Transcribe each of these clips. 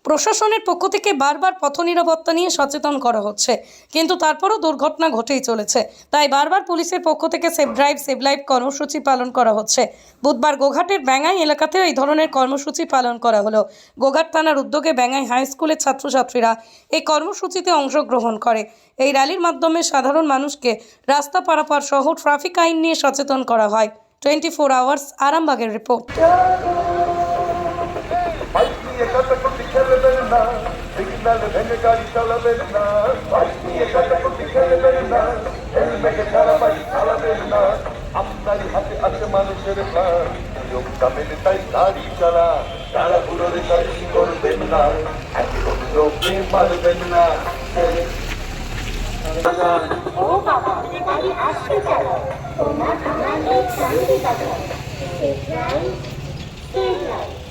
প্রশাসনের পক্ষ থেকে বারবার পথ নিরাপত্তা নিয়ে সচেতন করা হচ্ছে, কিন্তু তারপরও দুর্ঘটনা ঘটেই চলেছে। তাই বারবার পুলিশের পক্ষ থেকে সেফ ড্রাইভ সেভ লাইফ কর্মসূচি পালন করা হচ্ছে। বুধবার গোঘাটের ব্যাঙ্গাই এলাকাতেও এই ধরনের কর্মসূচি পালন করা হলো। গোঘাট থানার উদ্যোগে ব্যাঙ্গাই হাই স্কুলের ছাত্রছাত্রীরা এই কর্মসূচিতে অংশগ্রহণ করে। এই র্যালির মাধ্যমে সাধারণ মানুষকে রাস্তা পারাপার সহ ট্রাফিক আইন নিয়ে সচেতন করা হয়। 24 আওয়ার্স আরামবাগের রিপোর্ট। সিগন্যাল ভেঙে গাড়ি চালাবেন না, বাইক নিয়ে কাটাকুটি খেলবেন না, হেলমেটে ছাড়া বাইক চালাবেন না। আপনার হাতে আছে মানুষের প্রাণ, নিয়মটা মেনে তাই গাড়ি চালা। তাড়াহুড়োর গাড়ি করবেন না, একদম লোকে মারবেন না। ও বাবা, গাড়ি আসছে চালাও, তোমার আমার এই শান্তি কাটাও। Safe drive save life.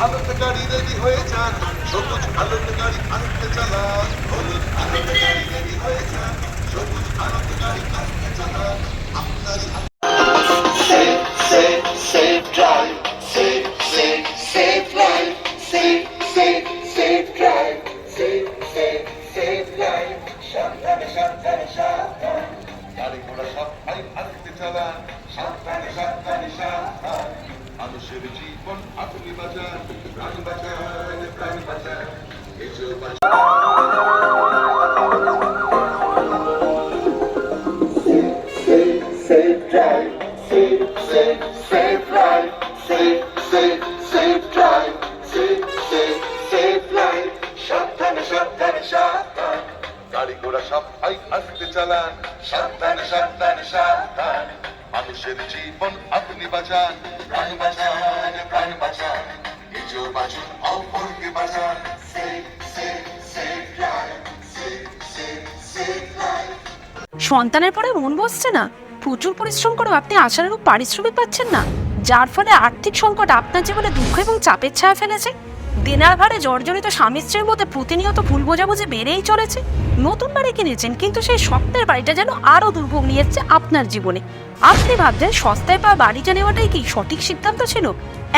আলোতে গাড়ি রেডি হয়ে যান, সবুজ আলোতে গাড়ি আনতে চালান। হলুদ আলোতে গাড়ি রেডি হয়ে যান, সবুজ আলোতে গাড়ি আনতে চালান। আপনার safe drive safe life, safe drive safe life. সাবধানে সাবধানে সাবধান, গাড়ি ঘোড়া সব ভাই আনতে চালান। সাবধানে সাবধানে সাবধান, মানুষের জীবন আপনি বাঁচান, প্রাণ বাঁচান, প্রাণ বাঁচান। এসো safe drive safe life, safe drive safe life. সাবধানে সাবধানে সাবধান, গাড়ি ঘোড়া সব ভাই আনতে চালান। সাবধানে সাবধানে সাবধান, মানুষের জীবন আপনি বাঁচান, প্রাণ বাঁচান, প্রাণ বাঁচান। নিজেও বাঁচুন, অপরকে বাঁচান। Safe life, safe life. সন্তানের পরে মন বসছে না, প্রচুর পরিশ্রম করেও আপনি আশানুরূপ পারিশ্রমিক পাচ্ছেন না, যার ফলে আর্থিক সংকট আপনার জীবনে দুঃখ এবং চাপের ছায়া ফেলেছে। দেনার ভারে জর্জরিত স্বামী স্ত্রীর মধ্যে প্রতিনিয়ত ভুল বোঝাবুঝি বেড়েই চলেছে। নতুন বাড়ি কিনেছেন, কিন্তু সেই স্বপ্নের বাড়িটা যেন আরও দুর্ভোগ নিয়ে এসছে আপনার জীবনে। আপনি ভাবছেন সস্তায় পাওয়া বাড়িটা নেওয়াটাই কি সঠিক সিদ্ধান্ত ছিল?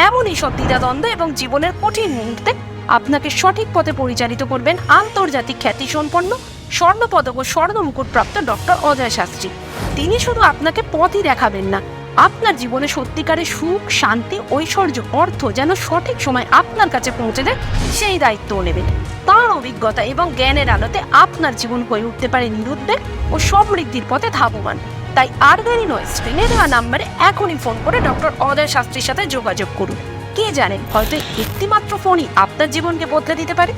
এমনই সব দ্বিধাদ্বন্দ্ব এবং জীবনের কঠিন মুহূর্তে আপনাকে সঠিক পথে পরিচালিত করবেন আন্তর্জাতিক খ্যাতিসম্পন্ন স্বর্ণপদক ও স্বর্ণ মুকুটপ্রাপ্ত ডক্টর অজয় শাস্ত্রী। তিনি শুধু আপনাকে পথই দেখাবেন না, আপনার জীবনে সত্যিকারের সুখ, শান্তি, ঐশ্বর্য, অর্থ যেন সঠিক সময় আপনার কাছে পৌঁছে দেয় সেই দায়িত্বও নেবেন। তাঁর অভিজ্ঞতা এবং জ্ঞানের আলোতে আপনার জীবন হয়ে উঠতে পারে নিরুদ্বেগ ও সমৃদ্ধির পথে ধাবমান। তাই আর দেরি নয়, স্ক্রিনে দেওয়া নাম্বারে এখনই ফোন করে ডক্টর অজয় শাস্ত্রীর সাথে যোগাযোগ করুন। কে জানেন, হয়তো একটিমাত্র ফোনই আপনার জীবনকে বদলে দিতে পারে।